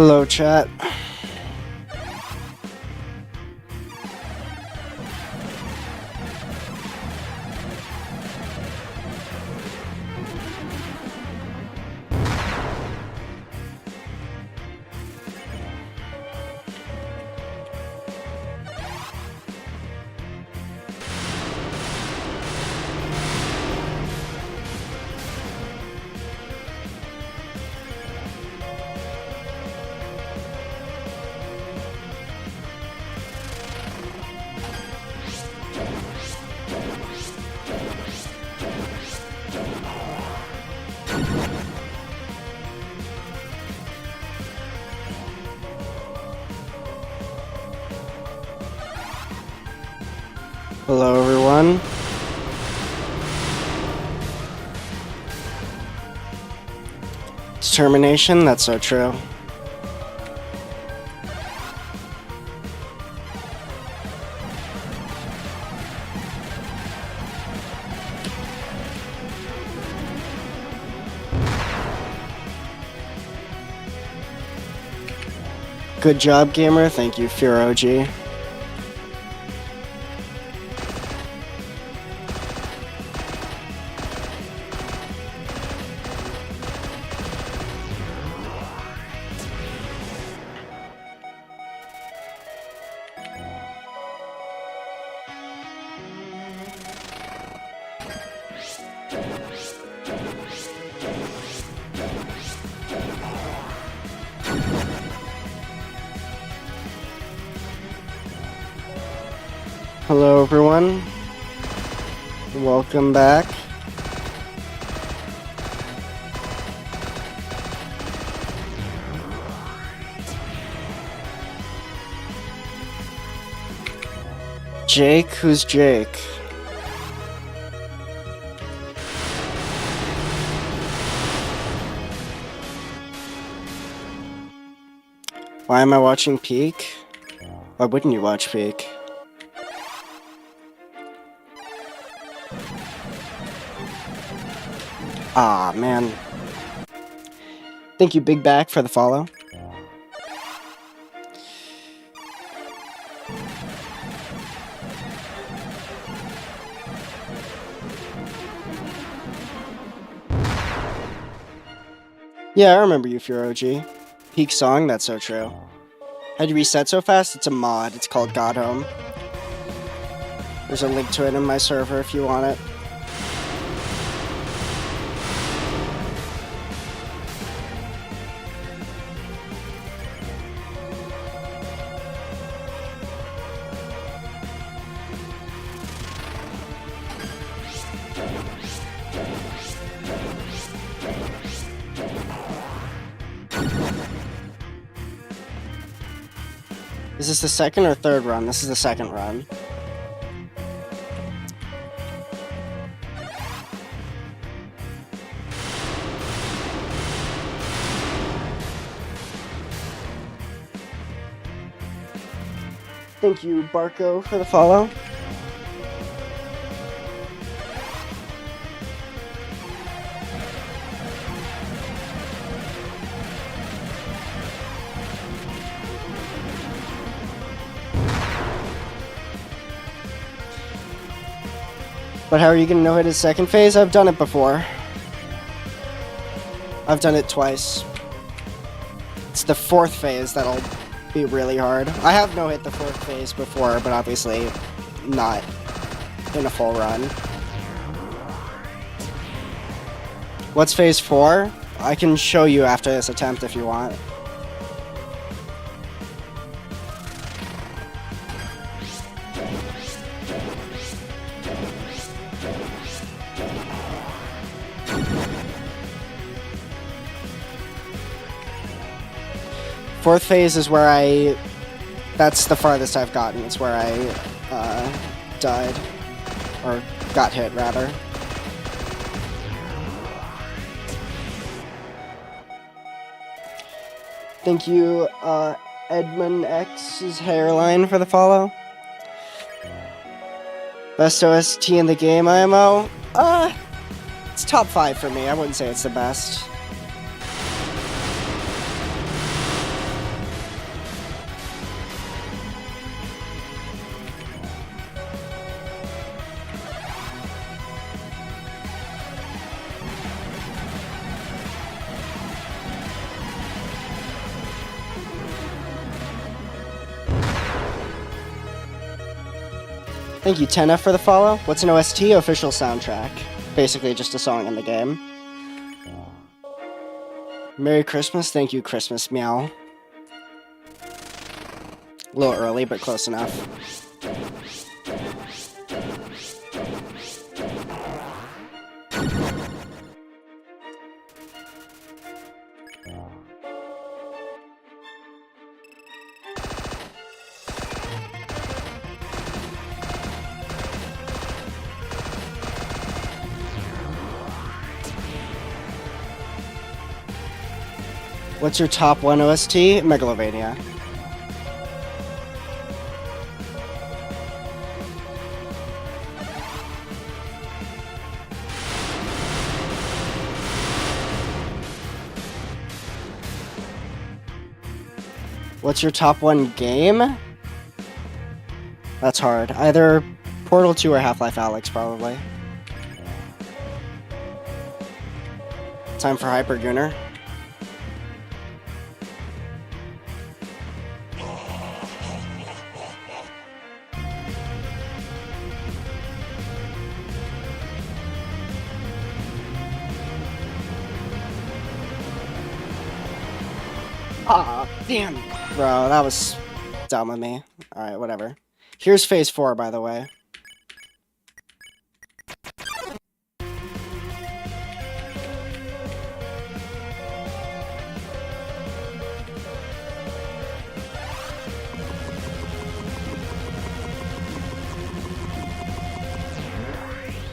Hello, chat. Hello, everyone. Determination, that's so true. Good job, gamer. Thank you, FearOG. Hello, everyone. Welcome back. Jake? Who's Jake? Why am I watching Peak? Why wouldn't you watch Peak? Ah, man. Thank you, Big Back, for the follow. Yeah, I remember you, FearOG. Peak song, that's so true. How'd you reset so fast? It's a mod. It's called God Home. There's a link to it in my server if you want it. Is this the second or third run? This is the second run. Thank you, Barco, for the follow. But how are you gonna know it is second phase? I've done it before. I've done it twice. It's the fourth phase that'll be really hard. I have no-hit the fourth phase before, but obviously not in a full run. What's phase 4? I can show you after this attempt if you want. Fourth phase is where that's the farthest I've gotten. It's where I died. Or got hit, rather. Thank you, Edmund X's hairline for the follow. Best OST in the game, IMO? It's top 5 for me. I wouldn't say it's the best. Thank you, Tenna, for the follow. What's an OST? Official soundtrack. Basically just a song in the game. Merry Christmas. Thank you, Christmas Meow. A little early, but close enough. What's your top 1 OST? Megalovania. What's your top 1 game? That's hard. Either Portal 2 or Half-Life Alyx, probably. Time for Hyper Gunner. Ah, damn. Bro, that was dumb of me. Alright, whatever. Here's phase 4, by the way.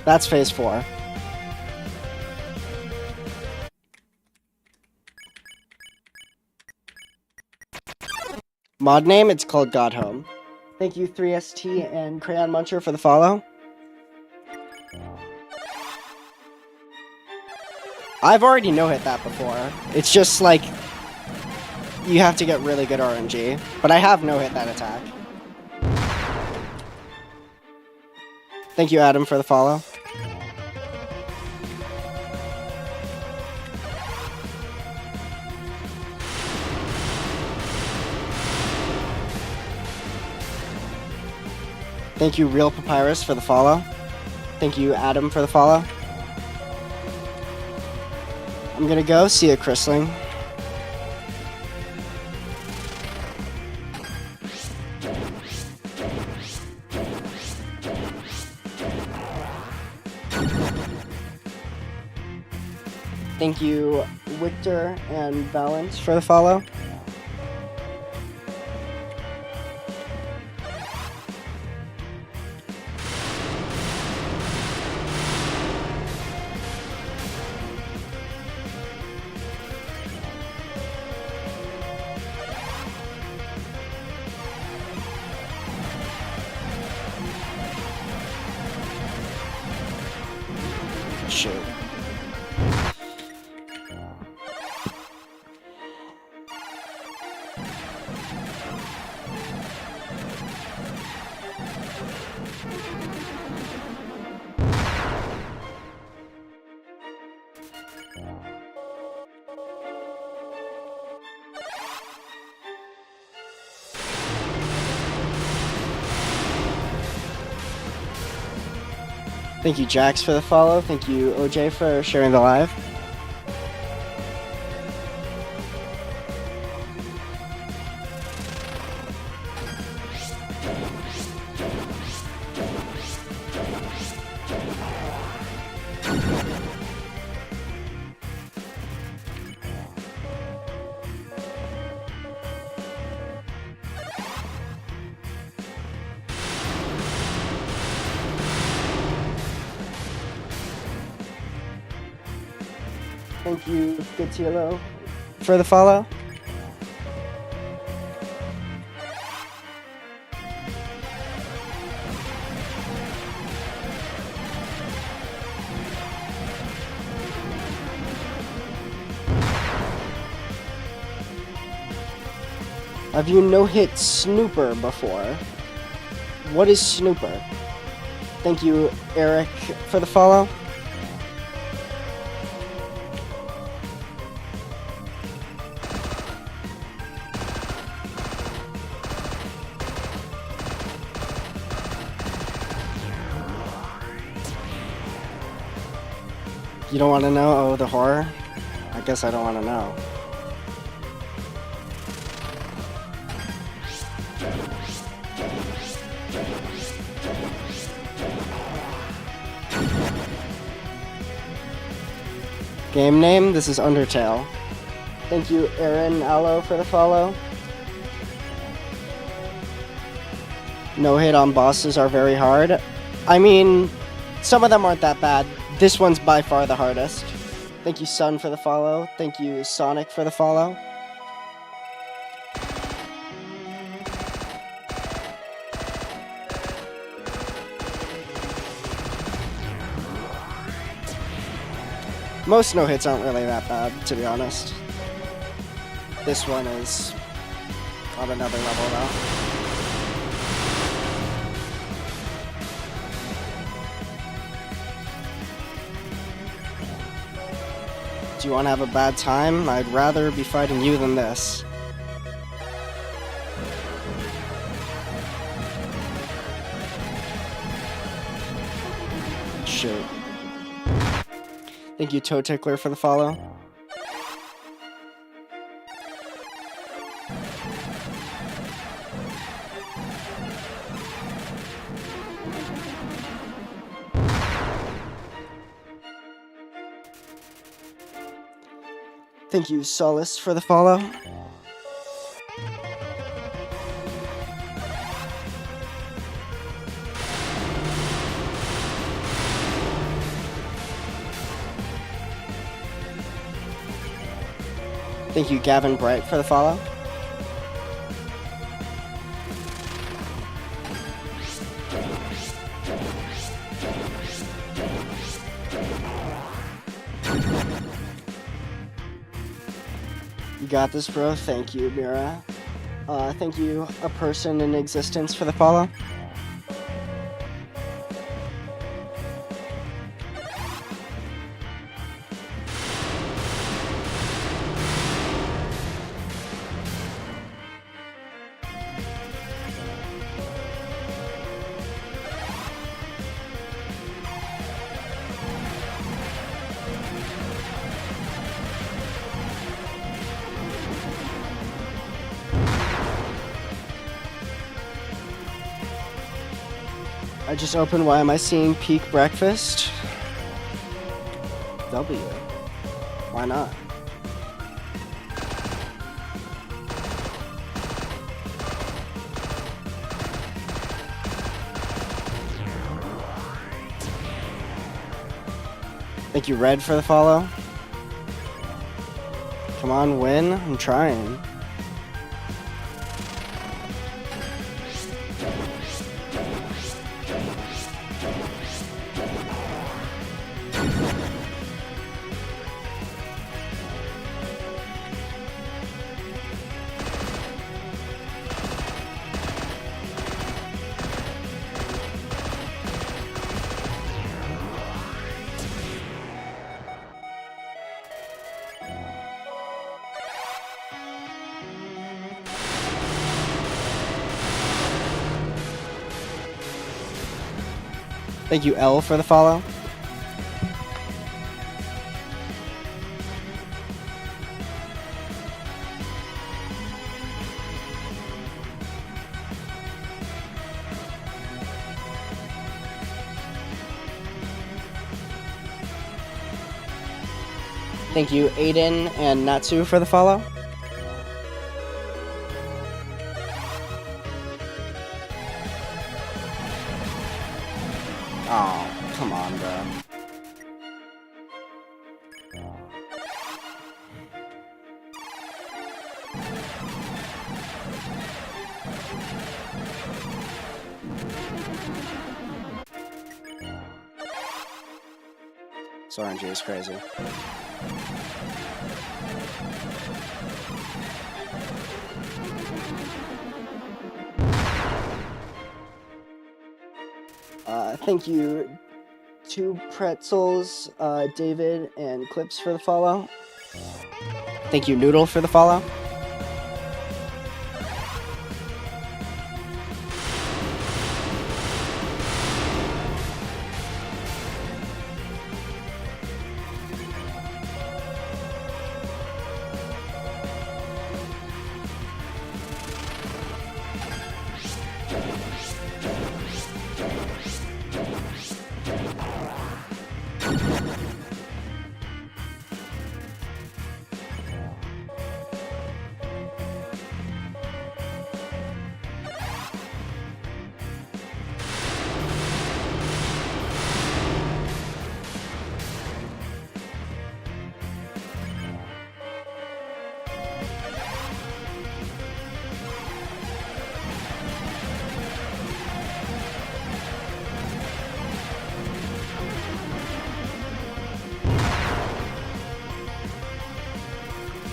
That's phase 4. Mod name, it's called God Home. Thank you, 3ST and Crayon Muncher for the follow. I've already no-hit that before. It's just like, you have to get really good RNG. But I have no-hit that attack. Thank you, Adam, for the follow. Thank you, Real Papyrus, for the follow. Thank you, Adam, for the follow. I'm gonna go. See ya, Chrisling. Thank you, Victor and Valence, for the follow. Shoot. Thank you, Jax, for the follow. Thank you, OJ, for sharing the live. Thank you, Good Tilo, for the follow. Have you no-hit Snooper before? What is Snooper? Thank you, Eric, for the follow. You don't want to know? Oh, the horror? I guess I don't want to know. Game name? This is Undertale. Thank you, Aaron Allo, for the follow. No hit on bosses are very hard. I mean, some of them aren't that bad. This one's by far the hardest. Thank you, Sun, for the follow. Thank you, Sonic, for the follow. Most no-hits aren't really that bad, to be honest. This one is on another level, though. Do you want to have a bad time? I'd rather be fighting you than this. Shoot. Thank you, Toe Tickler, for the follow. Thank you, Solace, for the follow. Thank you, Gavin Bright, for the follow. You got this, bro. Thank you, Mira. Thank you, A Person in Existence, for the follow. I just opened Why Am I Seeing Peak Breakfast? W. Why not? Thank you, Red, for the follow. Come on, win. I'm trying. Thank you, L, for the follow. Thank you, Aiden and Natsu, for the follow. Oh, come on, bro. This RNG is crazy. Thank you, Two Pretzels, David, and Clips for the follow. Thank you, Noodle, for the follow.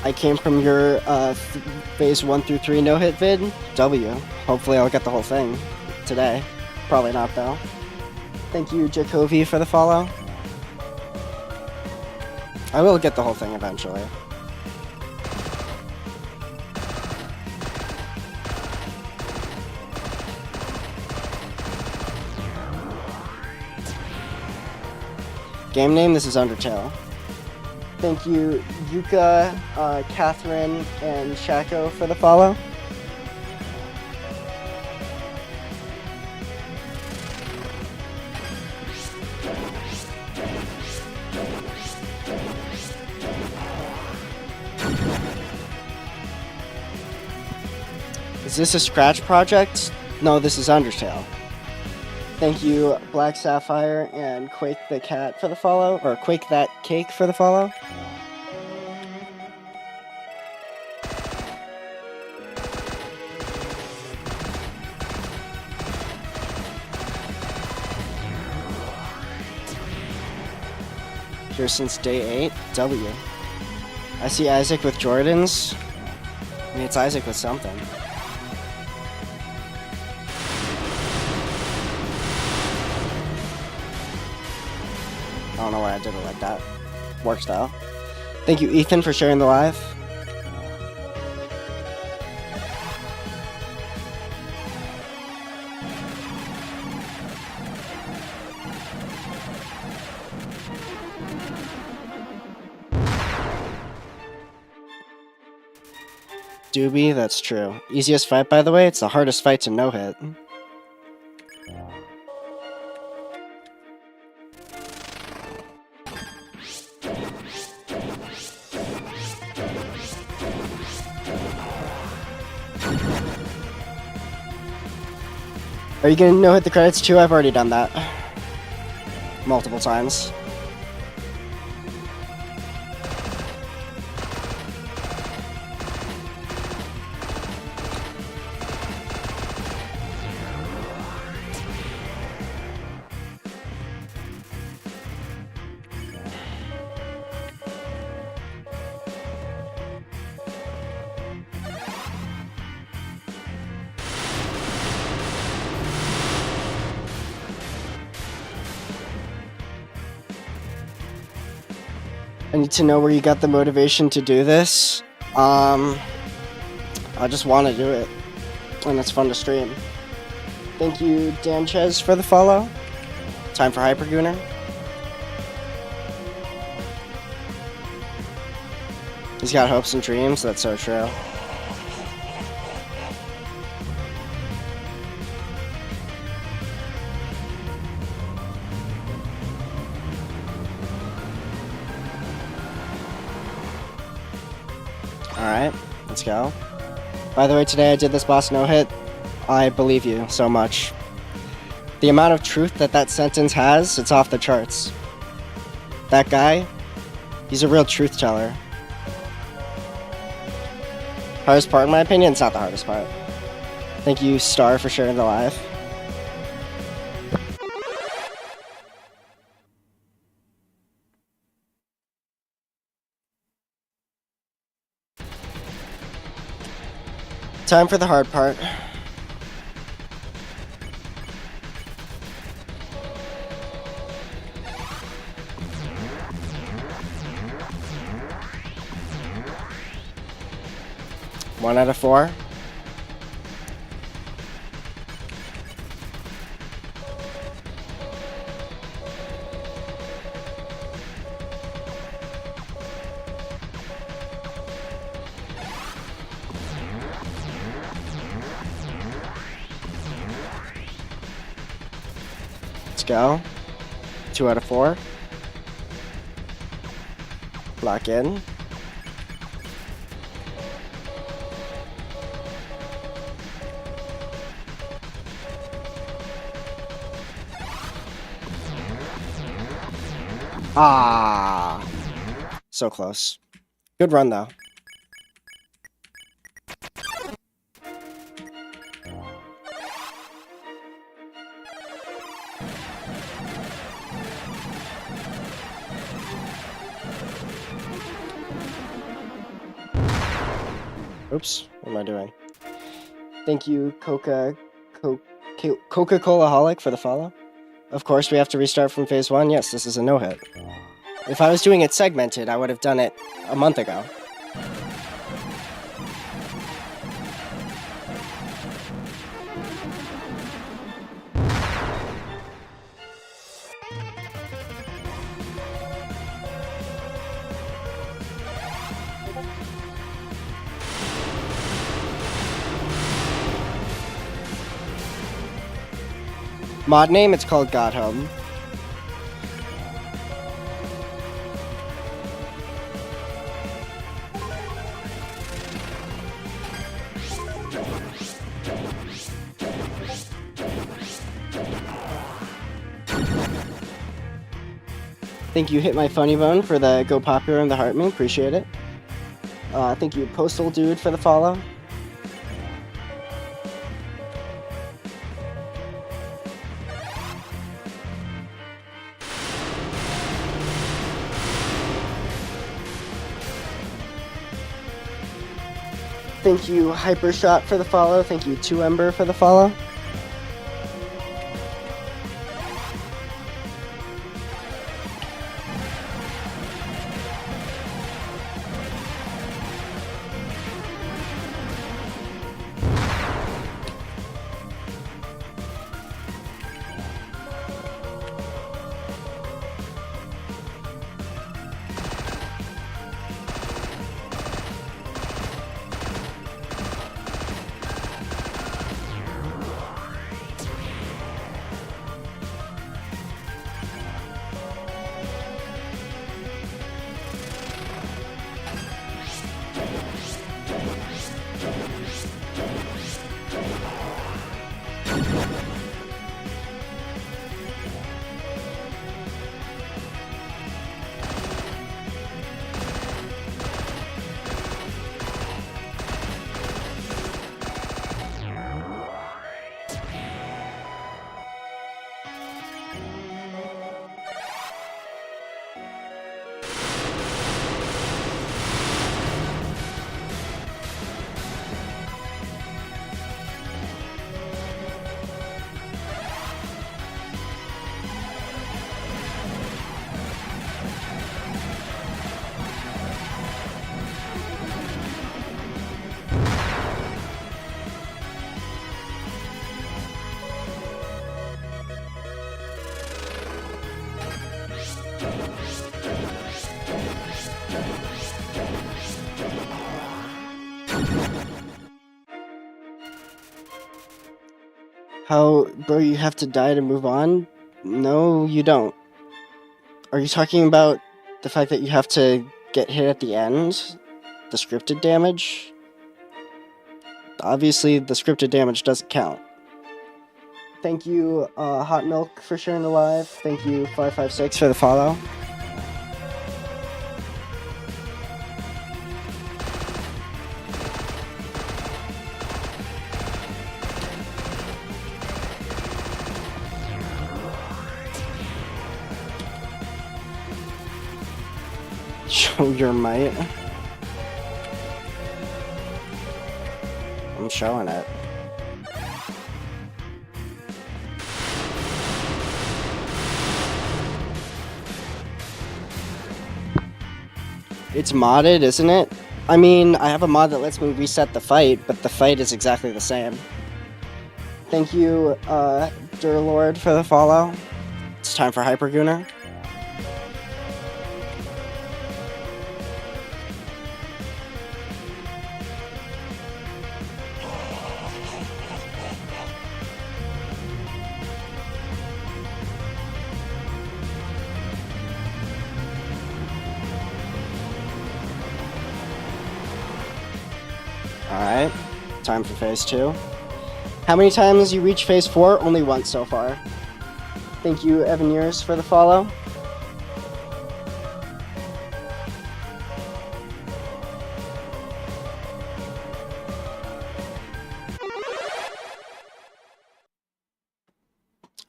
I came from your phase 1 through 3 no hit vid. W. Hopefully I'll get the whole thing today. Probably not though. Thank you, Jacoby, for the follow. I will get the whole thing eventually. Game name, this is Undertale. Thank you, Yuka, Catherine, and Shako for the follow. Is this a Scratch project? No, this is Undertale. Thank you, Black Sapphire and Quake the Cat for the follow, or Quake That Cake for the follow. Here since day 8, W. I see Isaac with Jordans. I mean, it's Isaac with something. I don't know why I did it like that. Works though. Thank you, Ethan, for sharing the live. Doobie, that's true. Easiest fight, by the way, it's the hardest fight to no-hit. Are you gonna no-hit the credits too? I've already done that. Multiple times. I need to know where you got the motivation to do this. I just want to do it, and it's fun to stream. Thank you, Danchez, for the follow. Time for Hypergooner. He's got hopes and dreams, that's so true. Alright, let's go. By the way, today I did this boss no-hit. I believe you so much. The amount of truth that sentence has, it's off the charts. That guy, he's a real truth teller. Hardest part, in my opinion, it's not the hardest part. Thank you, Star, for sharing the live. Time for the hard part. One out of 4. Let's go. 2 out of 4. Lock in. Ah, so close. Good run though. Oops, what am I doing? Thank you, Coca-Cola Holic for the follow. Of course, we have to restart from phase 1. Yes, this is a no-hit. If I was doing it segmented, I would have done it a month ago. Mod name, it's called God Home. Thank you, Hit My Funny Bone, for the Go Popular and the Heart Me. Appreciate it. Thank you, Postal Dude, for the follow. Thank you, Hypershot, for the follow. Thank you, 2Ember, for the follow. How, bro, you have to die to move on? No, you don't. Are you talking about the fact that you have to get hit at the end? The scripted damage? Obviously, the scripted damage doesn't count. Thank you, Hot Milk, for sharing the live. Thank you, 556, for the follow. Show your might. I'm showing it. It's modded, isn't it? I mean, I have a mod that lets me reset the fight, but the fight is exactly the same. Thank you, Durlord, for the follow. It's time for Hypergooner. Alright, time for phase 2. How many times you reach phase 4? Only once so far. Thank you, Evan Years, for the follow.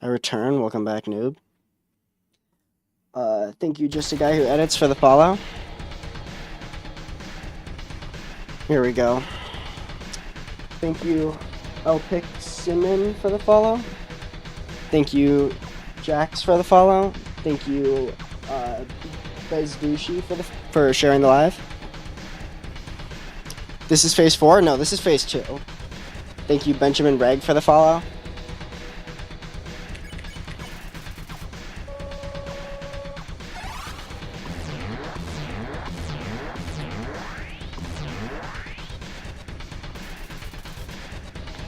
I return. Welcome back, noob. Thank you, Just a Guy Who Edits, for the follow. Here we go. Thank you, Elpic Simon, for the follow. Thank you, Jax, for the follow. Thank you, Bezdushi for sharing the live. This is phase 4? No, this is phase 2. Thank you, Benjamin Reg, for the follow.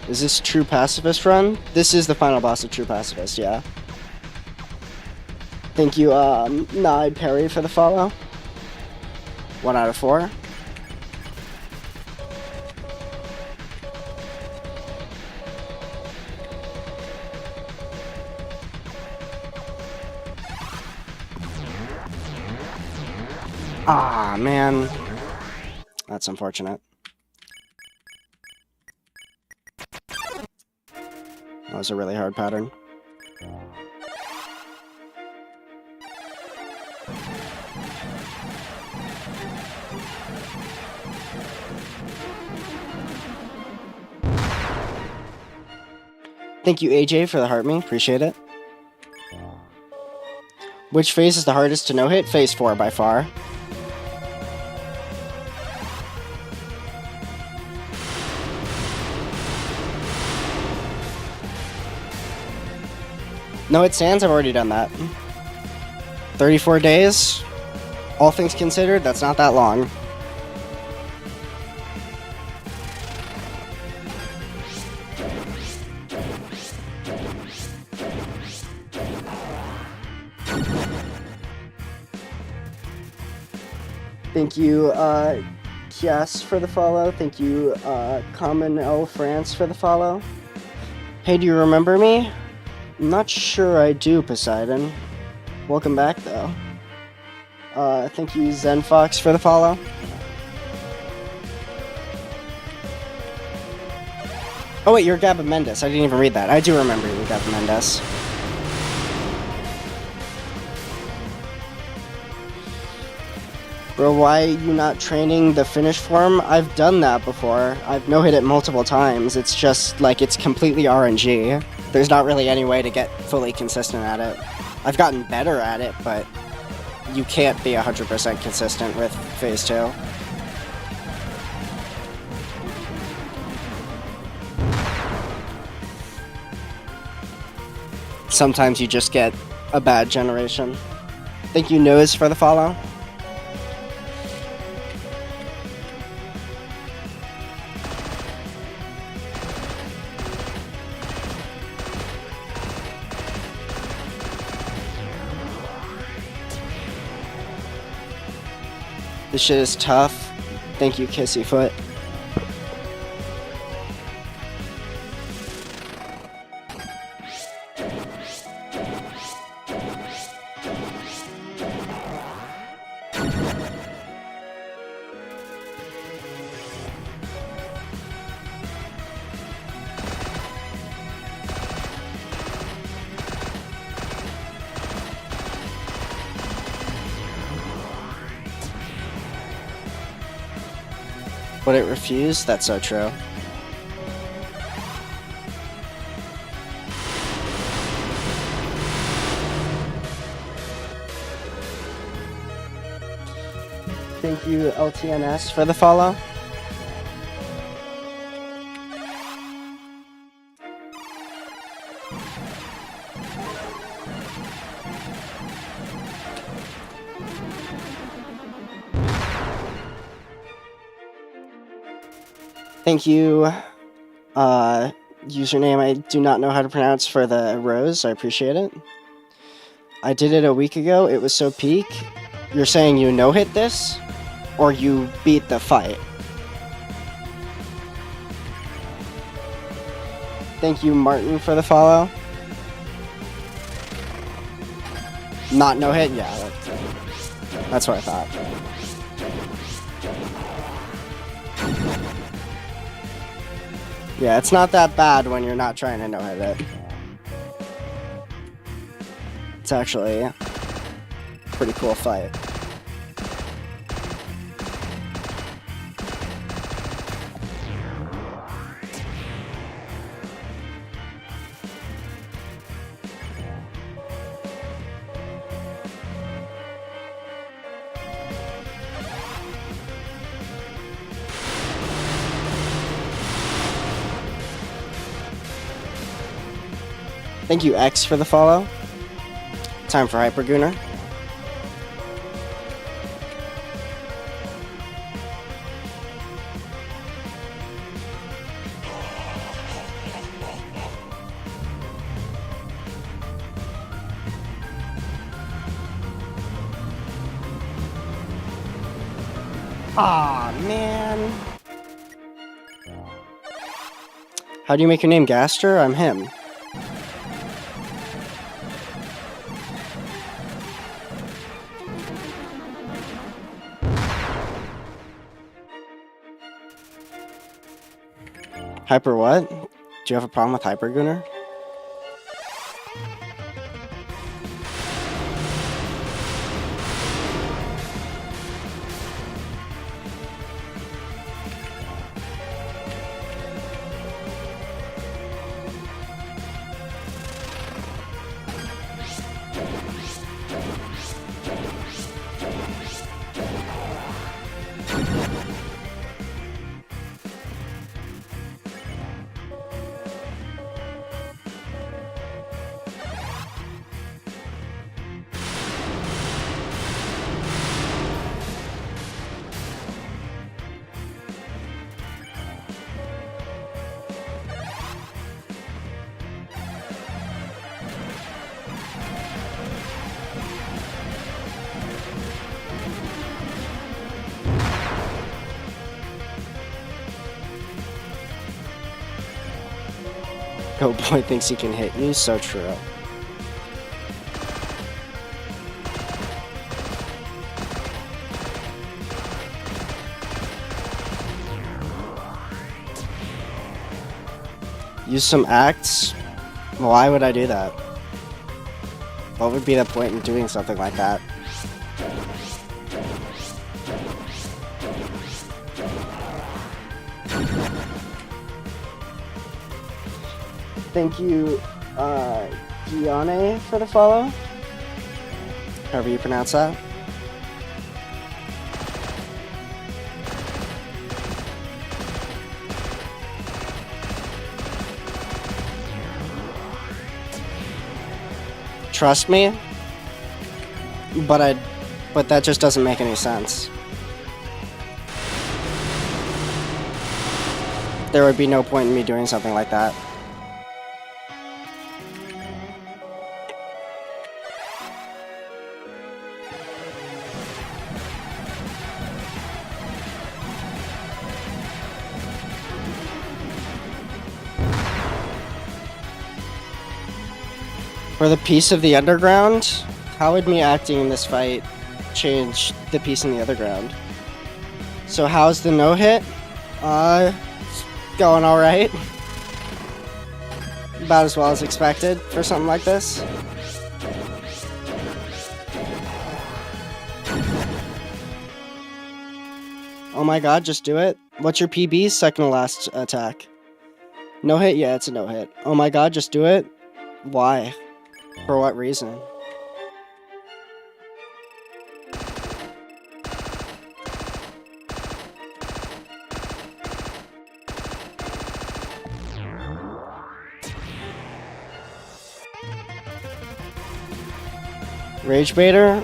Is this True Pacifist run? This is the final boss of True Pacifist, yeah. Thank you, Nide Perry, for the follow. 1 out of 4. Ah, man. That's unfortunate. That was a really hard pattern. Thank you, AJ, for the heart me. Appreciate it. Which phase is the hardest to no-hit? Phase 4 by far. No-hit stands? I've already done that. 34 days? All things considered, that's not that long. Thank you, Kias, for the follow. Thank you, Common L France, for the follow. Hey, do you remember me? I'm not sure I do, Poseidon. Welcome back, though. Thank you, ZenFox, for the follow. Oh wait, you're Gabba Mendes. I didn't even read that. I do remember you, Gabba Mendes. Bro, why are you not training the finish form? I've done that before. I've no-hit it multiple times. It's just, like, it's completely RNG. There's not really any way to get fully consistent at it. I've gotten better at it, but you can't be 100% consistent with Phase 2. Sometimes you just get a bad generation. Thank you, Nose, for the follow. This shit is tough. Thank you, Kissyfoot. Would it refuse? That's so true. Thank you, LTNS, for the follow. Thank you, username I do not know how to pronounce for the rose. I appreciate it. I did it a week ago. It was so peak. You're saying you no-hit this? Or you beat the fight? Thank you, Martin, for the follow. Not no-hit? Yeah, that's what I thought. Yeah, it's not that bad when you're not trying to no-hit it. It's actually a pretty cool fight. Thank you, X, for the follow. Time for Hypergooner. Aw, man. How do you make your name Gaster? I'm him. Hyper what? Do you have a problem with Hypergooner? Oh boy thinks he can hit you, so true. Use some acts? Why would I do that? What would be the point in doing something like that? Thank you, Gianne, for the follow. However you pronounce that. Trust me, but that just doesn't make any sense. There would be no point in me doing something like that. For the peace of the underground, how would me acting in this fight change the peace in the underground? So how's the no hit? It's going alright. About as well as expected for something like this. Oh my god, just do it. What's your PB? Second to last attack. No hit? Yeah, it's a no hit. Oh my god, just do it. Why? For what reason? Rage Baiter?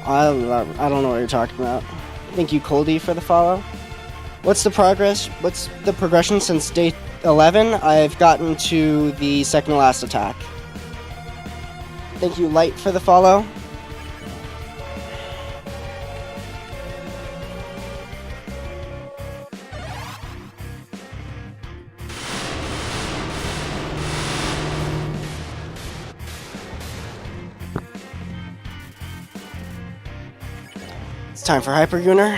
I don't know what you're talking about. Thank you, Coldy, for the follow. What's the progress? What's the progression since day 11? I've gotten to the second to last attack. Thank you, Light, for the follow. It's time for Hypergooner.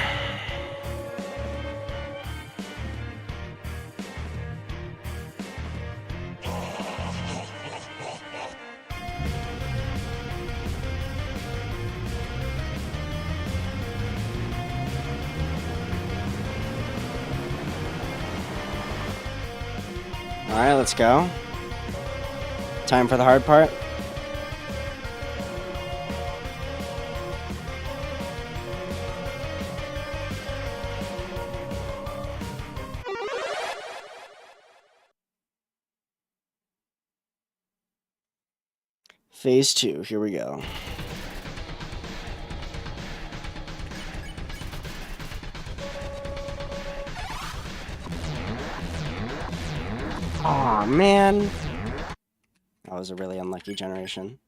Alright, let's go. Time for the hard part. Phase 2, here we go. Aw, man. That was a really unlucky generation.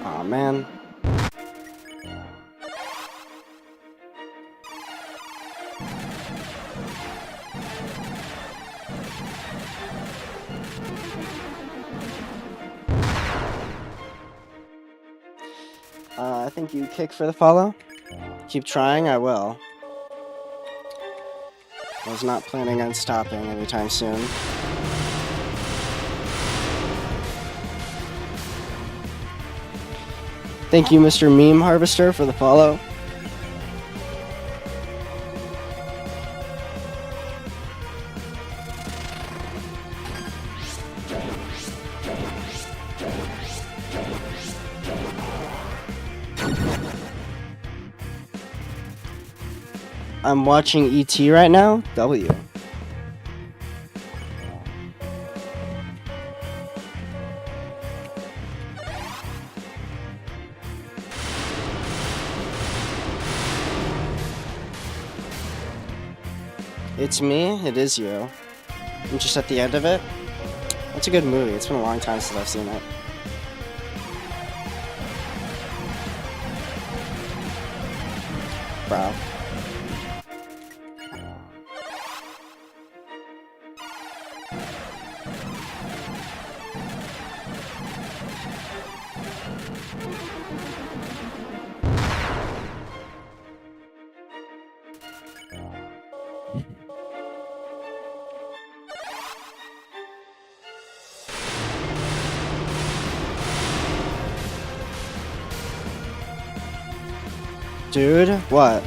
Aw, man. I think you kick for the follow. Keep trying, I will. I was not planning on stopping anytime soon. Thank you, Mr. Meme Harvester, for the follow. I'm watching ET right now. W. It's me. It is you. I'm just at the end of it. It's a good movie. It's been a long time since I've seen it. Bro. Dude, what?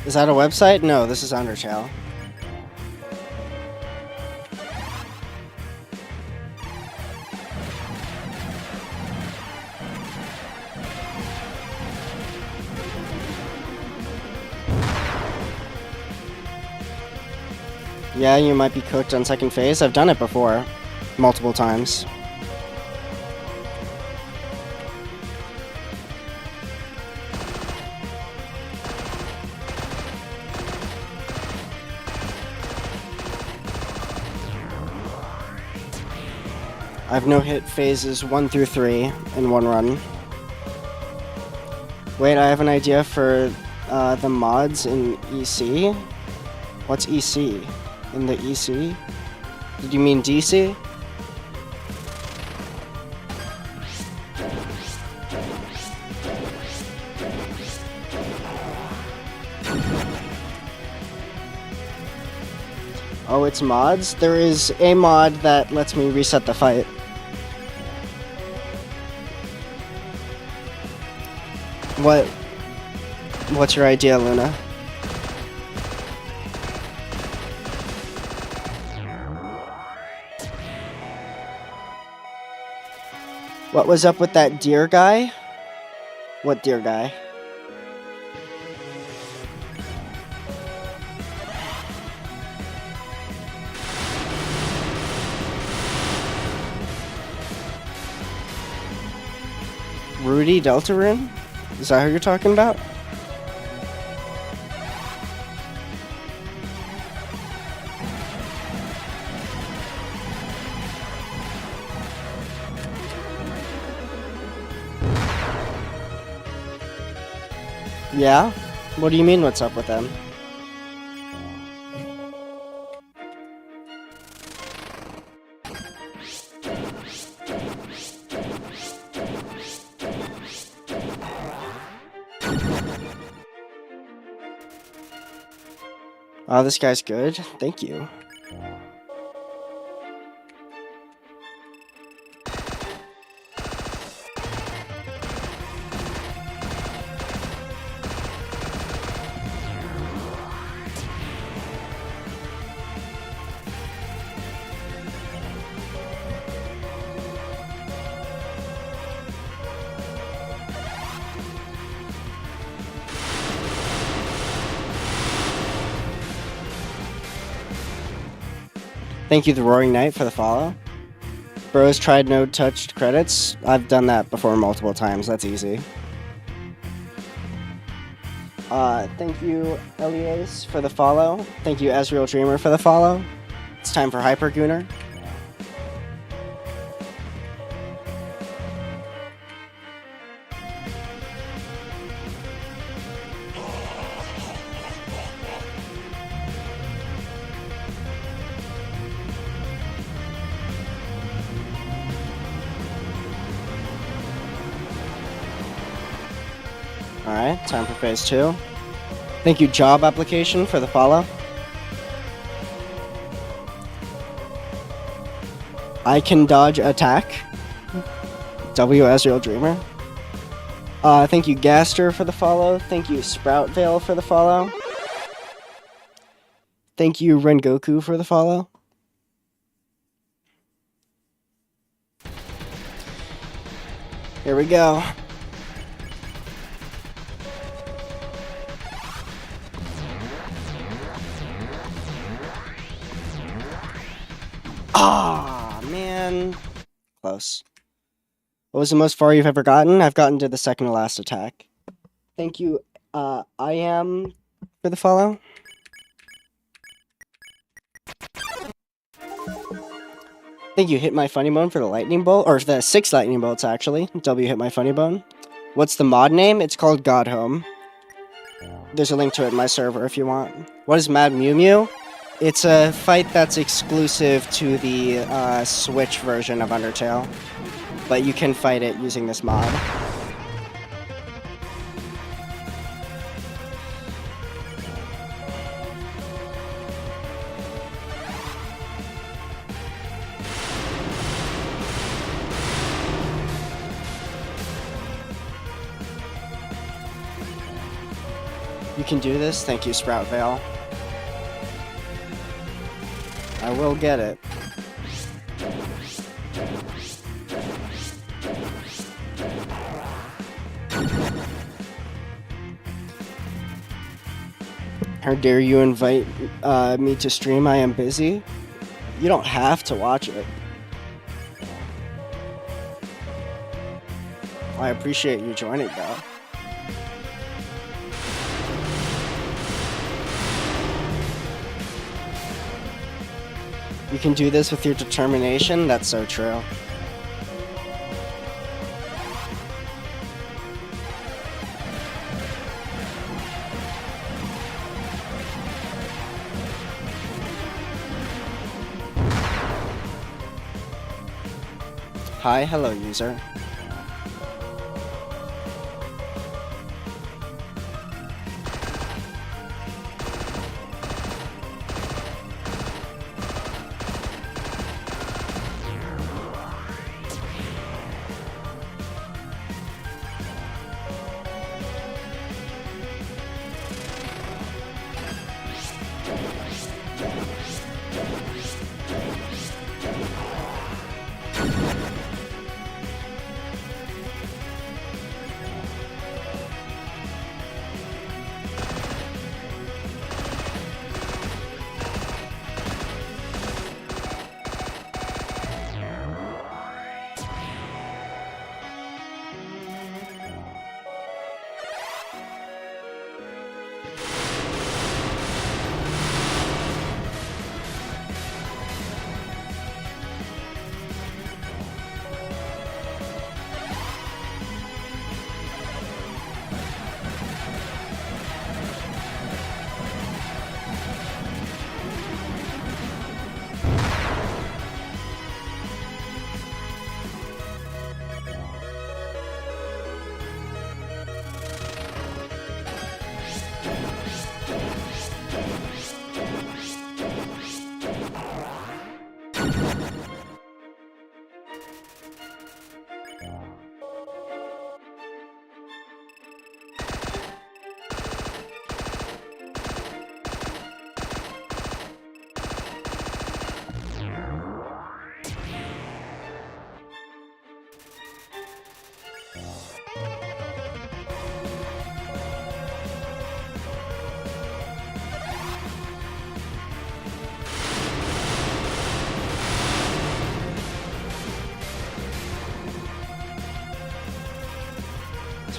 Is that a website? No, this is Undertale. Yeah, you might be cooked on second phase. I've done it before. Multiple times. I've no-hit phases 1 through 3 in one run. Wait, I have an idea for the mods in EC? What's EC? In the EC? Did you mean DC? Oh, it's mods? There is a mod that lets me reset the fight. What's your idea, Luna? What was up with that deer guy? What deer guy? Rudy Deltarune? Is that who you're talking about? Yeah? What do you mean, what's up with them? Oh, this guy's good. Thank you. Thank you, The Roaring Knight, for the follow. Bros tried no touched credits. I've done that before multiple times. That's easy. Thank you, Elias, for the follow. Thank you, Asriel Dreamer, for the follow. It's time for Hyper Gooner. Alright, time for phase 2. Thank you, Job Application, for the follow. I can dodge attack. W Asriel Dreamer. Thank you, Gaster, for the follow. Thank you, Sproutvale, for the follow. Thank you, Rengoku, for the follow. Here we go. Ah, man. Close. What was the most far you've ever gotten? I've gotten to the second to last attack. Thank you, I am for the follow. Thank you, Hit My Funny Bone, for the lightning bolt, or the 6 lightning bolts, actually. W Hit My Funny Bone. What's the mod name? It's called God Home. There's a link to it in my server if you want. What is Mad Mew Mew? It's a fight that's exclusive to the Switch version of Undertale, but you can fight it using this mod. You can do this. Thank you, Sproutvale. I will get it. How dare you invite me to stream? I am busy. You don't have to watch it. I appreciate you joining, though. You can do this with your determination. That's so true. Hi, hello, user.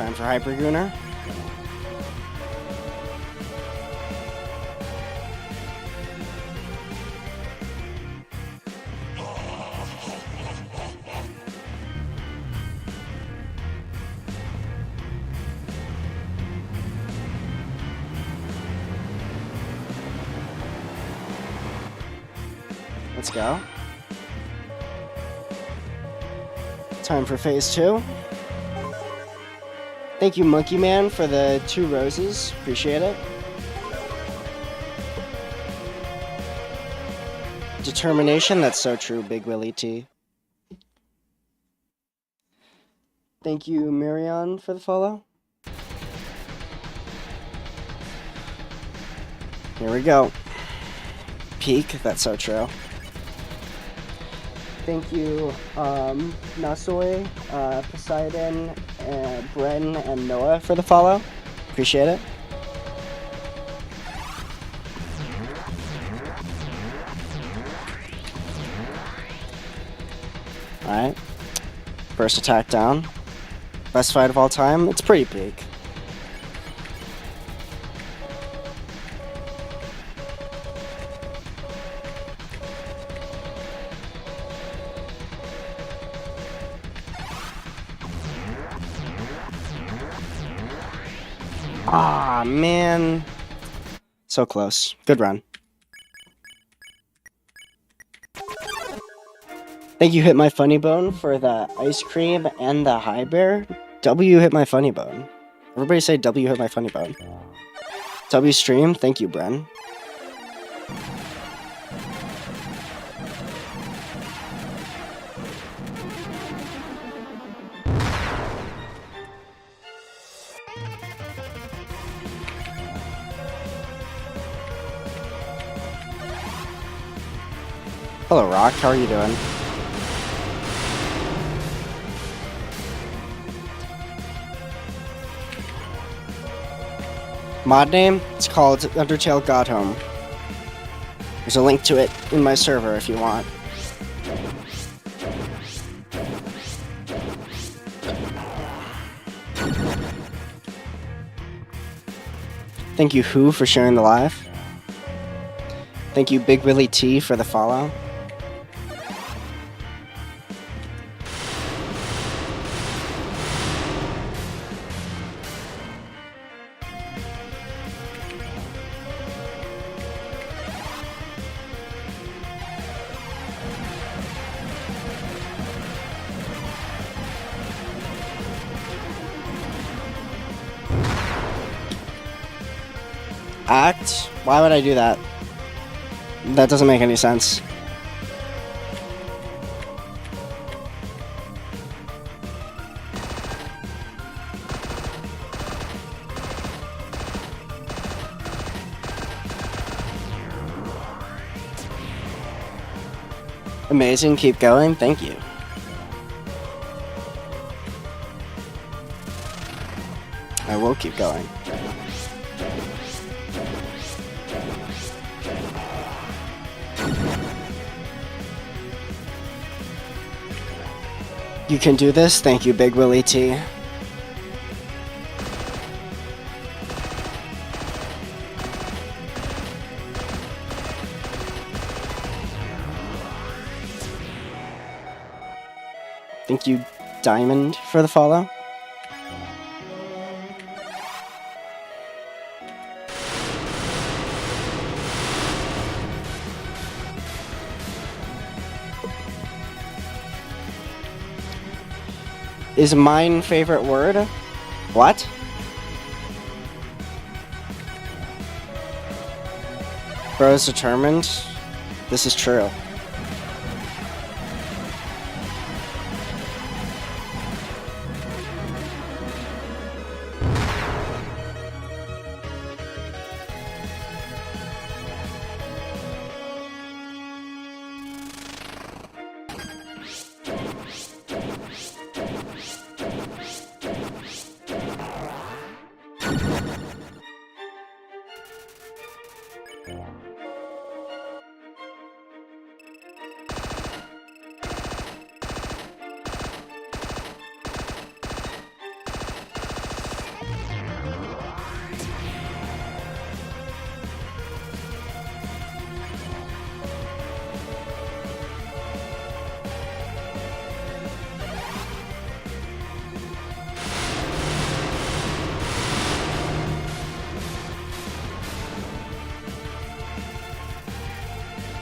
Time for Hyper Gooner. Let's go. Time for phase 2. Thank you, Monkey Man, for the 2 roses. Appreciate it. Determination, that's so true, Big Willie T. Thank you, Mirion, for the follow. Here we go. Peak, that's so true. Thank you, Nasoi, Poseidon, Bren, and Noah for the follow. Appreciate it. Alright. First attack down. Best fight of all time. It's pretty peak. Ah, man. So close. Good run. Thank you, Hit My Funny Bone, for the ice cream and the high bear. W hit my funny bone. Everybody say W hit my funny bone. W stream. Thank you, Bren. Hello, Rock. How are you doing? Mod name? It's called Undertale God Home. There's a link to it in my server if you want. Thank you, Who, for sharing the live. Thank you, Big Willie T, for the follow. Act? Why would I do that? That doesn't make any sense. Amazing, keep going, thank you. I will keep going. You can do this, thank you, Big Willie T. Thank you, Diamond, for the follow. Is mine favorite word? What? Bro is determined. This is true.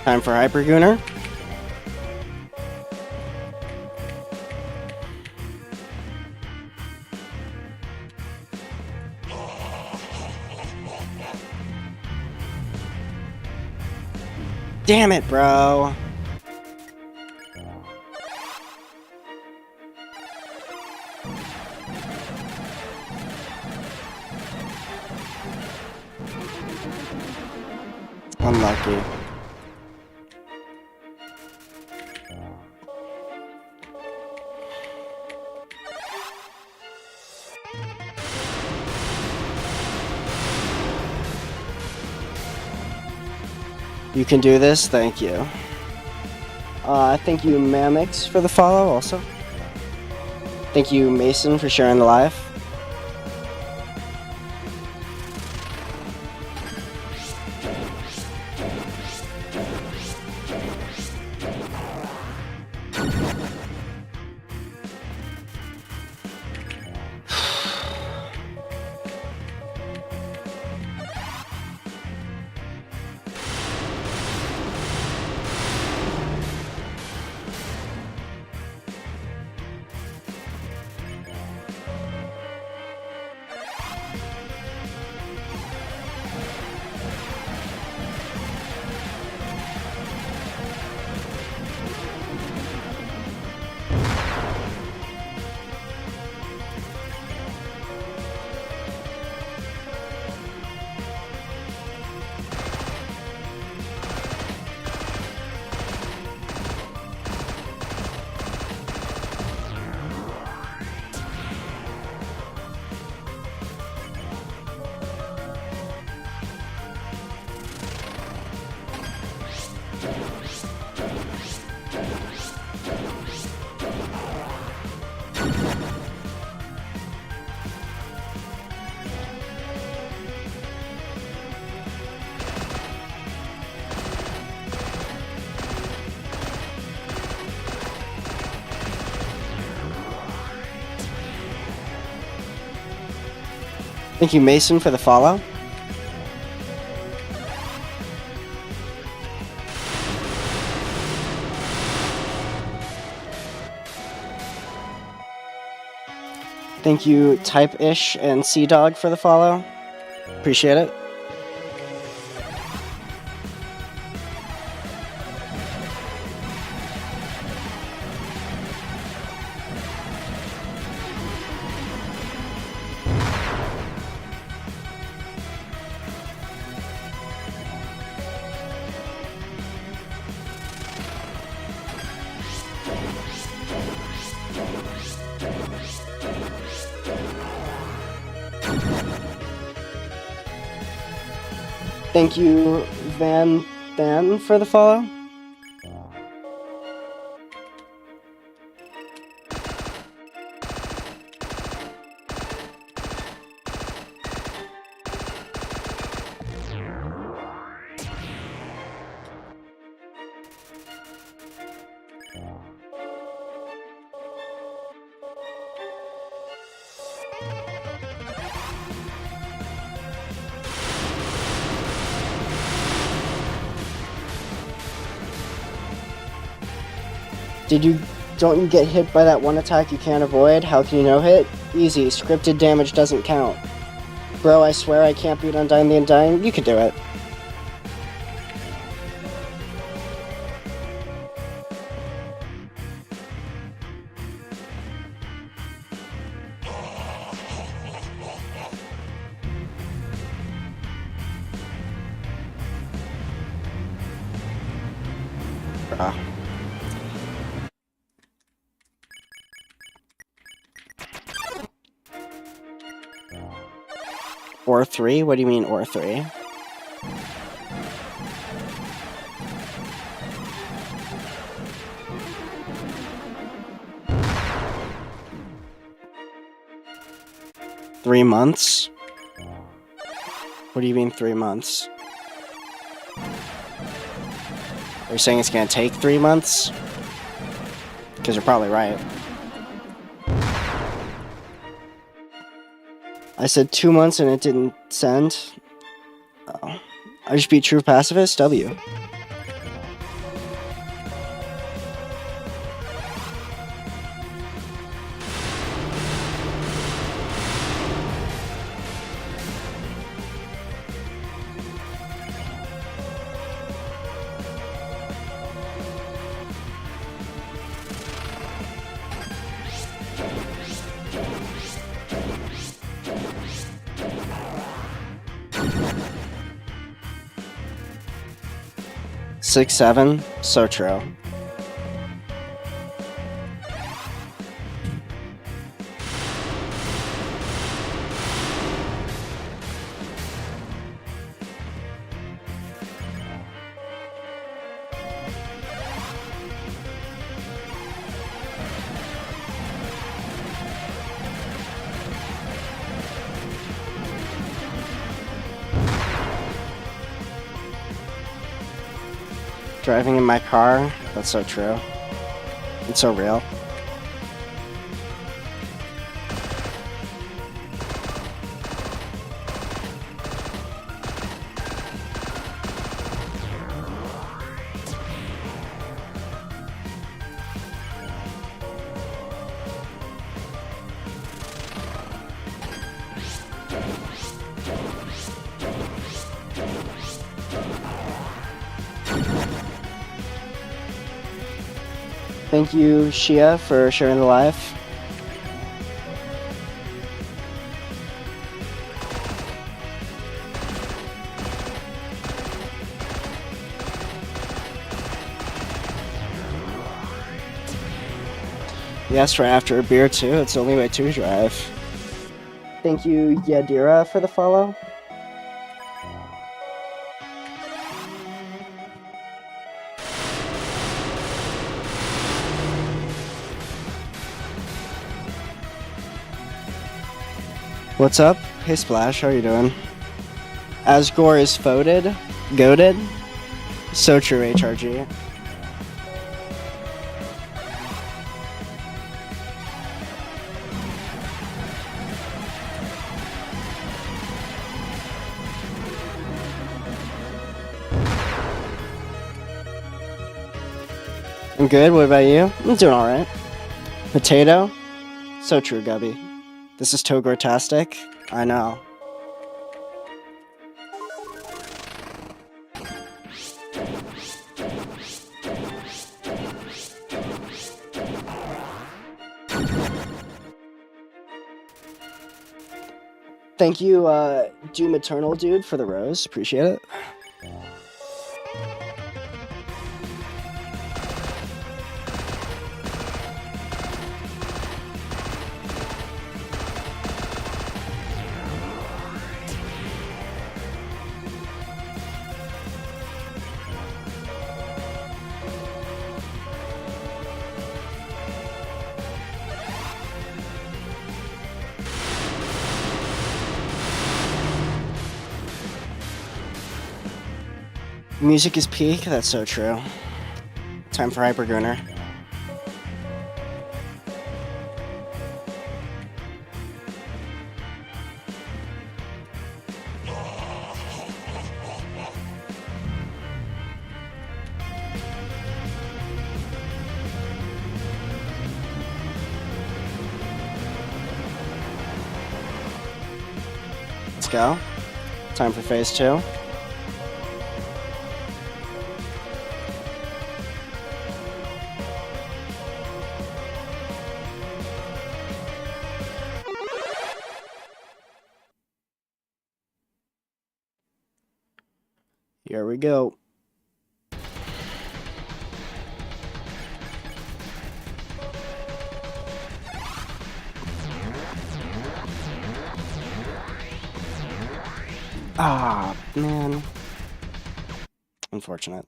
Time for Hypergooner. Damn it, bro. Unlucky. You can do this, thank you. Thank you, Mamix, for the follow, also. Thank you, Mason, for sharing the live. Thank you, Mason, for the follow. Thank you, Type-ish and Sea-Dog, for the follow. Appreciate it. Thank you, Van Than, for the follow. Don't you get hit by that one attack you can't avoid? How can you no hit? Easy, scripted damage doesn't count. Bro, I swear I can't beat Undying the Undying. You could do it. Bruh. Or 3? What do you mean, or 3? Three months? What do you mean 3 months? Are you saying it's gonna take 3 months? Because you're probably right. I said 2 months and it didn't send. Oh. I just beat True Pacifist? W. 167, so true. Driving in my car, that's so true. It's so real. Thank you, Shia, for sharing the live. Yes, right after a beer too. It's the only way to drive. Thank you, Yadira, for the follow. What's up? Hey Splash, how are you doing? Asgore is goated. So true, HRG. I'm good, what about you? I'm doing alright. Potato? So true, Gubby. This is Togortastic. I know. Thank you, Doom Eternal dude, for the rose. Appreciate it. Music is peak, that's so true. Time for Hypergooner. Let's go. Time for phase 2. Here we go. Ah, man. Unfortunate.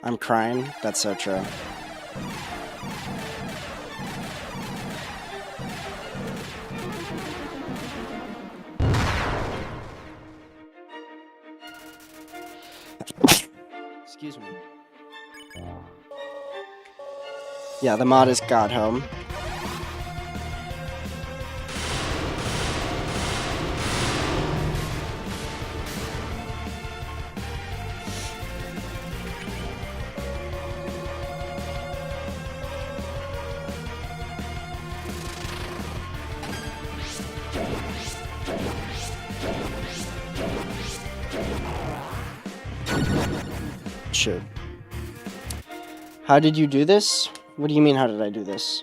I'm crying. That's so true. Excuse me. Yeah, the mod is got home. Shoot. How did you do this? What do you mean, how did I do this?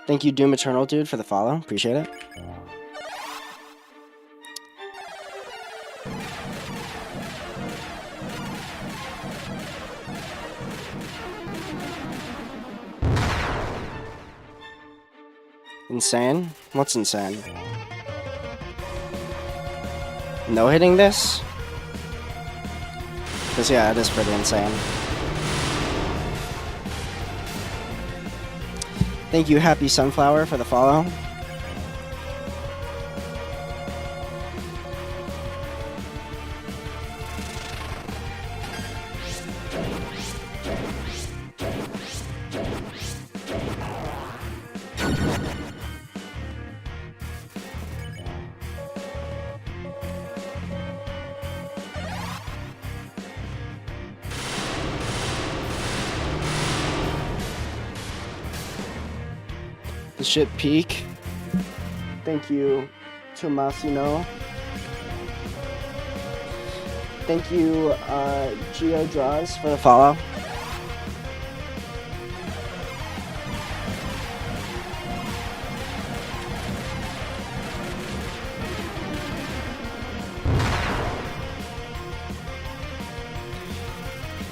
Thank you, Doom Eternal dude, for the follow. Appreciate it. Insane? What's insane? No hitting this? Because yeah, it is pretty insane. Thank you, Happy Sunflower, for the follow. The shit peak. Thank you, Tomasino. Thank you, Geo Draws, for the follow.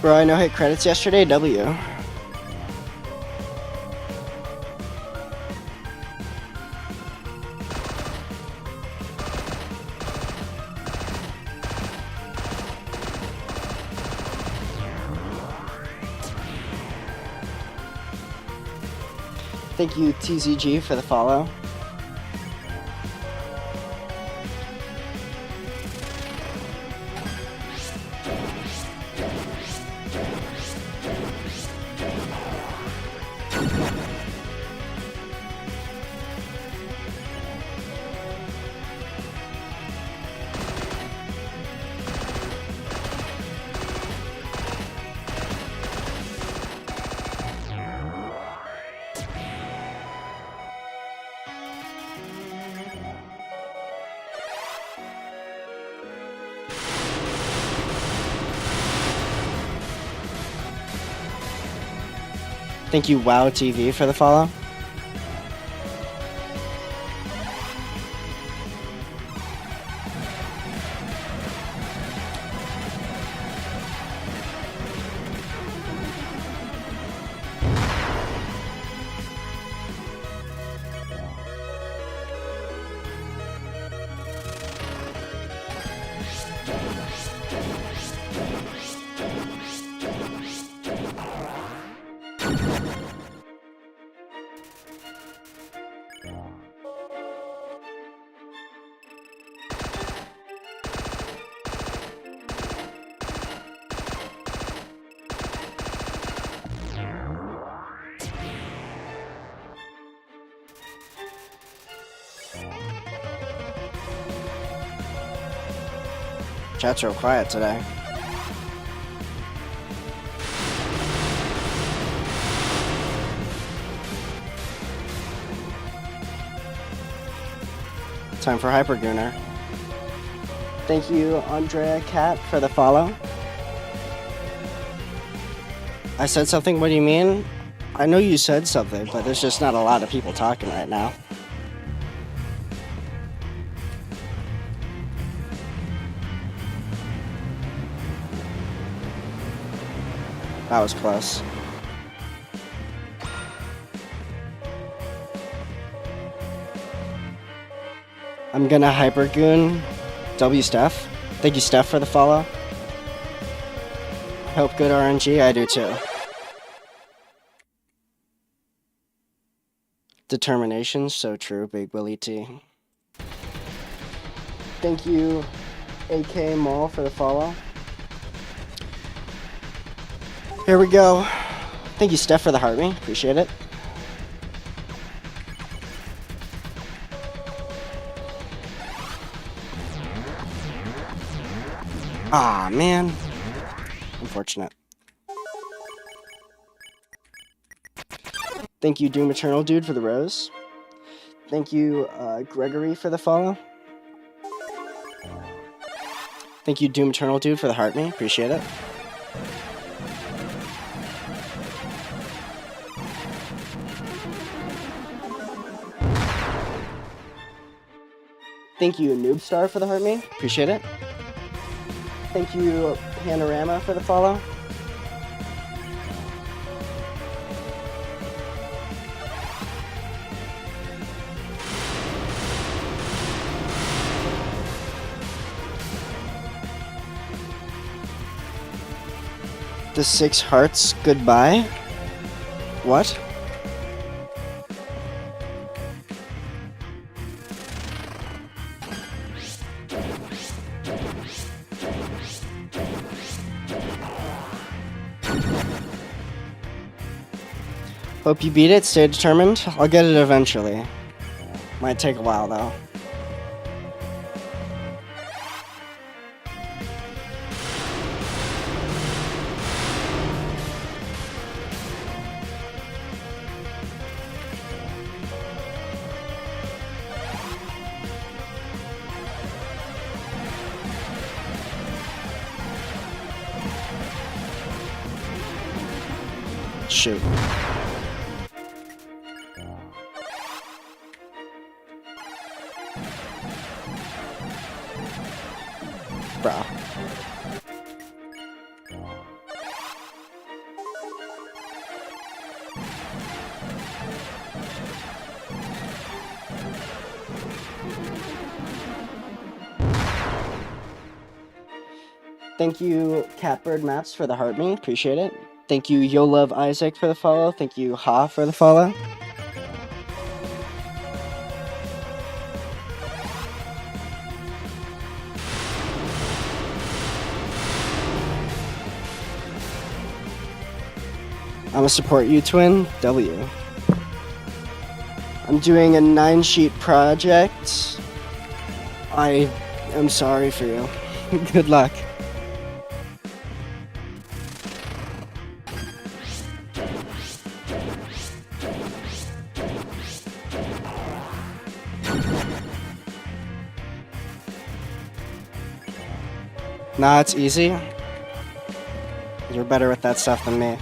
Bro, I no hit credits yesterday. W. Thank you, TZG, for the follow. Thank you, WoW TV, for the follow. Chat's real quiet today. Time for Hypergooner. Thank you, Andrea Cat, for the follow. I said something? What do you mean? I know you said something, but there's just not a lot of people talking right now. That was close. I'm gonna Hypergoon W Steph. Thank you, Steph, for the follow. Hope good RNG. I do too. Determination, so true, Big Willie T. Thank you, AK Mall, for the follow. Here we go. Thank you, Steph, for the heart me. Appreciate it. Ah, man. Unfortunate. Thank you, Doom Eternal Dude, for the rose. Thank you, Gregory, for the follow. Thank you, Doom Eternal Dude, for the heart me. Appreciate it. Thank you, Noobstar, for the heart me. Appreciate it. Thank you, Panorama, for the follow. The 6 hearts goodbye? What? Hope you beat it, stay determined. I'll get it eventually. Might take a while though. Shoot. Bro. Thank you, Catbird Maps, for the heart me. Appreciate it. Thank you, Yo Love Isaac, for the follow. Thank you, Ha, for the follow. I'm gonna support you, Twin. W. I'm doing a 9-sheet project. I am sorry for you. Good luck. Nah, it's easy. You're better with that stuff than me.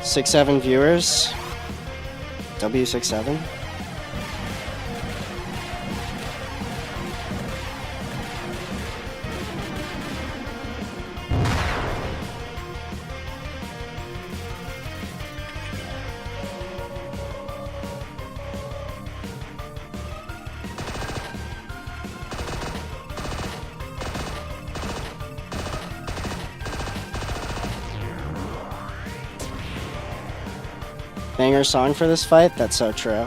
Six, 7 viewers. W67. Banger song for this fight? That's so true.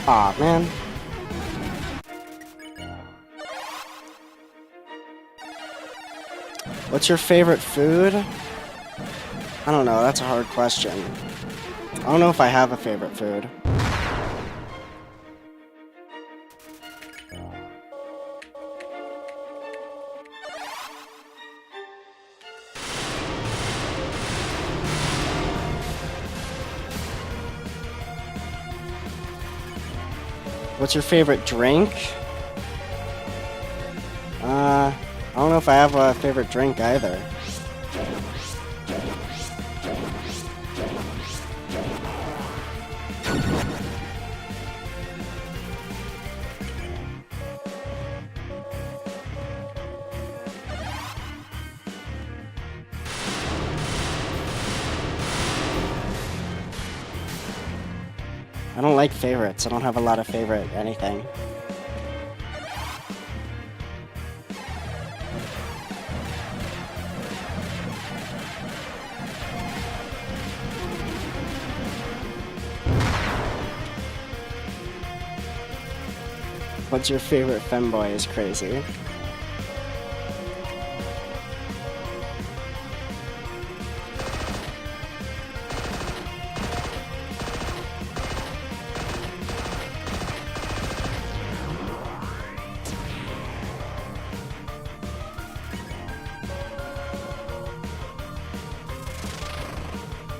Aw, man. What's your favorite food? I don't know, that's a hard question. I don't know if I have a favorite food. What's your favorite drink? I don't know if I have a favorite drink either. I don't like favorites. I don't have a lot of favorite anything. What's your favorite femboy is crazy.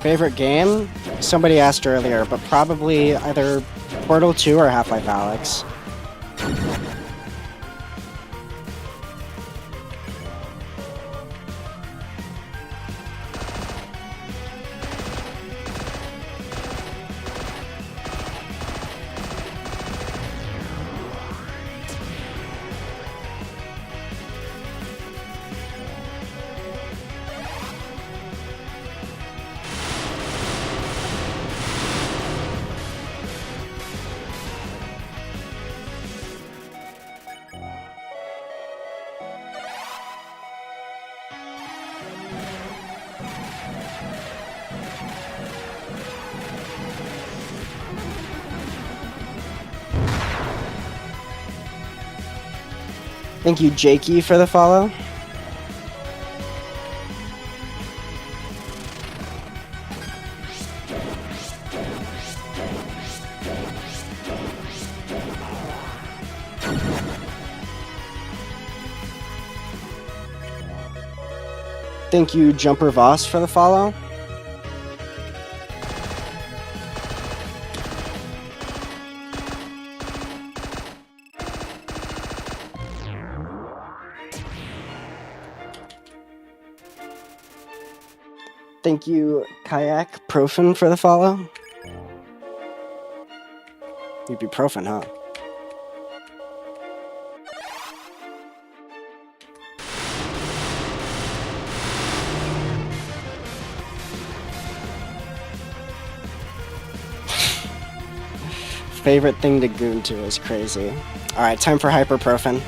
Favorite game? Somebody asked earlier, but probably either Portal 2 or Half-Life Alyx. Thank you, Jakey, for the follow. Thank you, Jumper Voss, for the follow. Thank you, Kayak Profan, for the follow. Ibuprofen, huh? Favorite thing to goon to is crazy. Alright, time for Hyperprofen.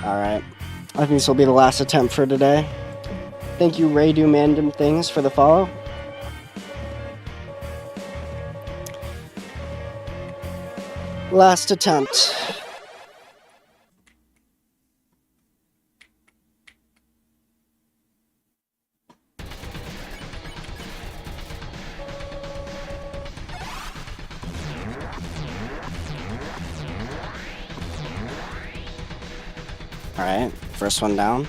Alright, I think this will be the last attempt for today. Thank you, Ray Do Mandem Things, for the follow. Last attempt. Alright, first one down.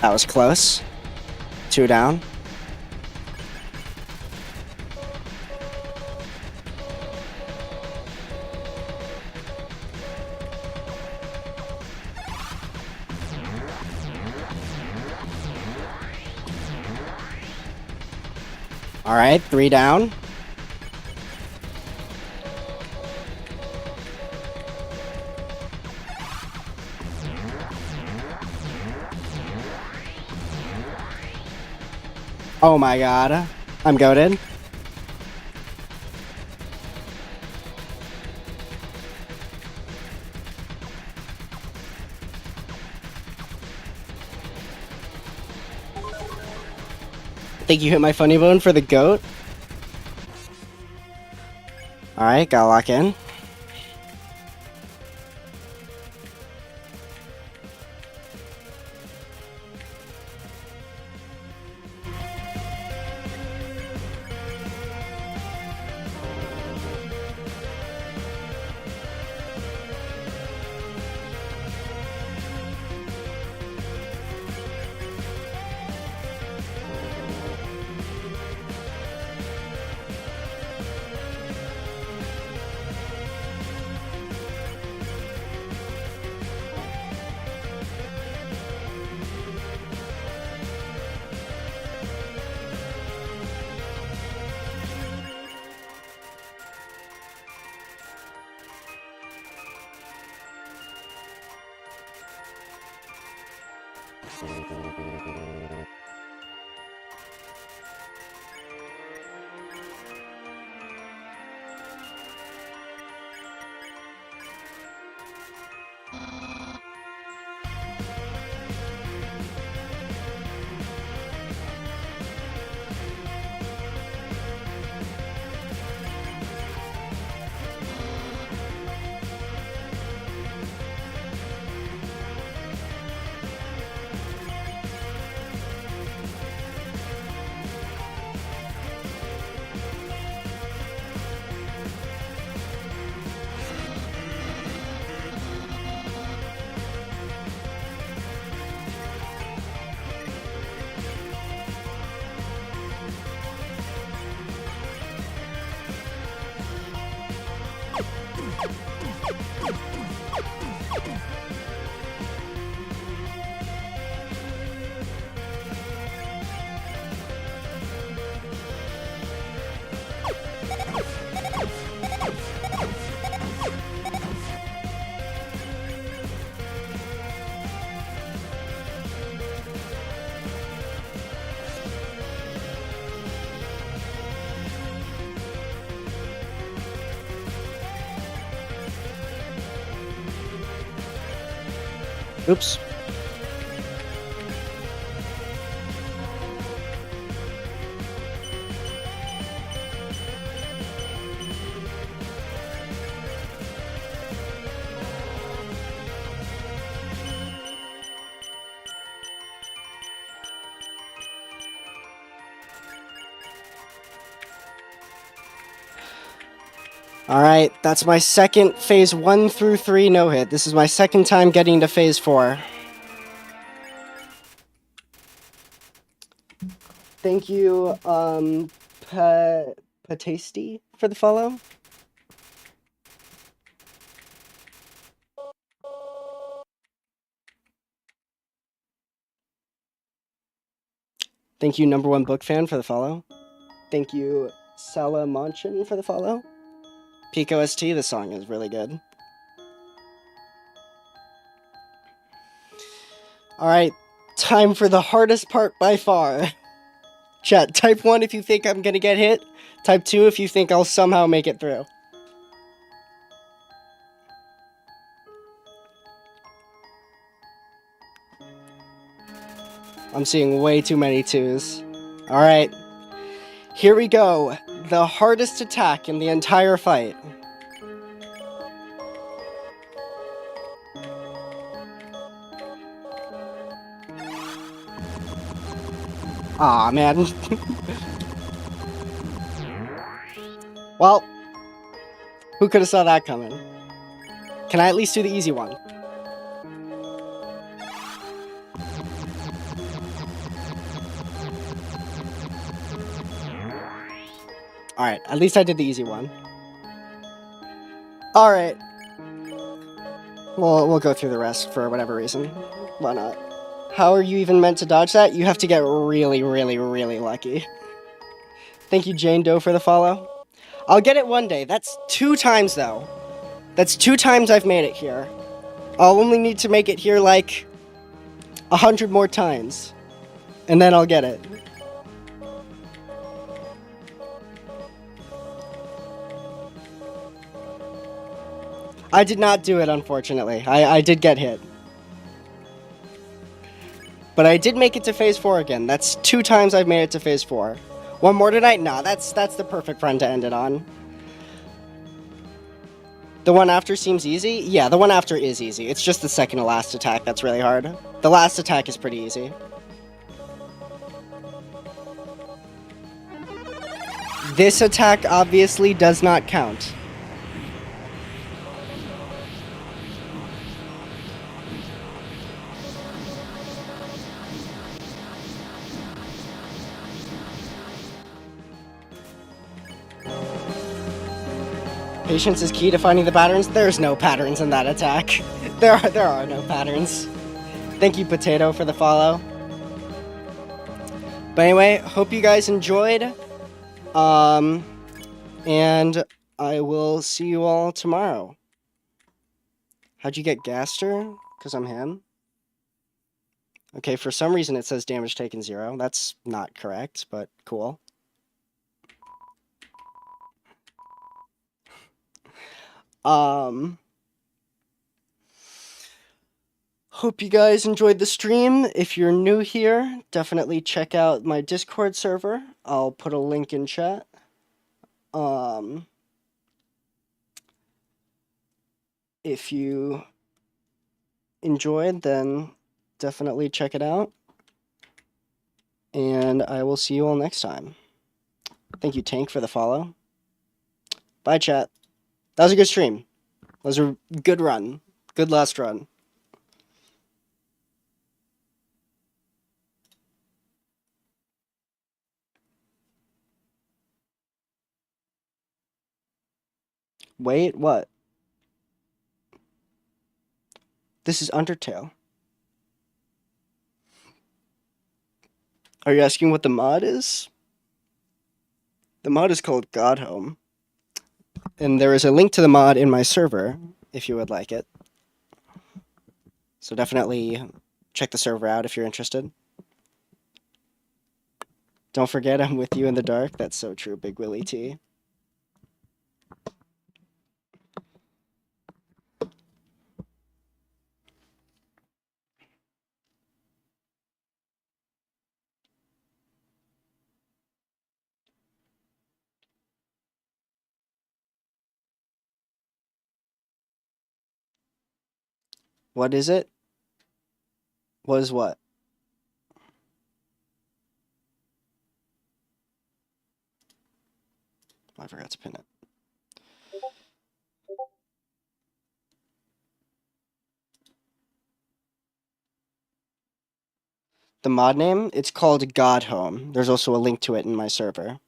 That was close. 2 down. All right, 3 down. Oh my god, I'm goated. I think you hit my funny bone for the goat. Alright, gotta lock in. Oops. Alright, that's my second phase 1 through 3 no-hit. This is my second time getting to phase 4. Thank you, Patasty for the follow. Thank you, number 1 book fan, for the follow. Thank you, Sala Monchin, for the follow. Pico ST, the song is really good. Alright, time for the hardest part by far. Chat, type 1 if you think I'm gonna get hit. Type 2 if you think I'll somehow make it through. I'm seeing way too many 2s. Alright, here we go. The hardest attack in the entire fight. Aw, man. Well, who could have saw that coming? Can I at least do the easy one? Alright, at least I did the easy one. Alright. We'll go through the rest for whatever reason. Why not? How are you even meant to dodge that? You have to get really, really, really lucky. Thank you, Jane Doe, for the follow. I'll get it one day. That's 2 times, though. That's 2 times I've made it here. I'll only need to make it here, like, 100 more times. And then I'll get it. I did not do it, unfortunately. I did get hit. But I did make it to phase 4 again. That's 2 times I've made it to phase 4. One more tonight? Nah, that's the perfect run to end it on. The one after seems easy? Yeah, the one after is easy. It's just the second to last attack that's really hard. The last attack is pretty easy. This attack obviously does not count. Patience is key to finding the patterns. There's no patterns in that attack. There are no patterns. Thank you, Potato, for the follow. But anyway, hope you guys enjoyed. And I will see you all tomorrow. How'd you get Gaster? Because I'm him. Okay, for some reason it says damage taken 0. That's not correct, but cool. Hope you guys enjoyed the stream. If you're new here, definitely check out my Discord server. I'll put a link in chat. If you enjoyed, then definitely check it out. And I will see you all next time. Thank you, Tank, for the follow. Bye, chat. That was a good stream. That was a good run. Good last run. Wait, what? This is Undertale. Are you asking what the mod is? The mod is called God Home. And there is a link to the mod in my server, if you would like it. So definitely check the server out if you're interested. Don't forget, I'm with you in the dark. That's so true, Big Willie T. What is it? What is what? I forgot to pin it. The mod name, it's called God Home. There's also a link to it in my server.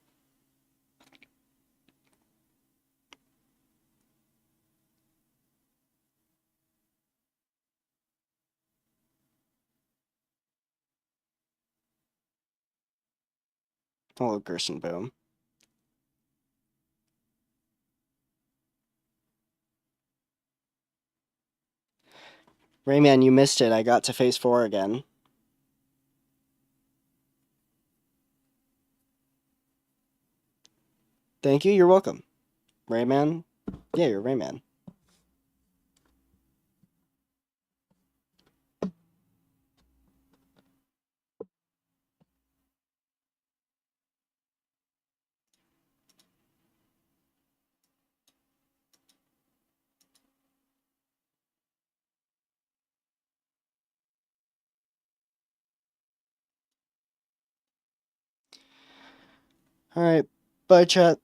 Hello, Gerson Boom. Rayman, you missed it. I got to phase 4 again. Thank you, you're welcome. Rayman? Yeah, you're Rayman. Alright, bye, chat.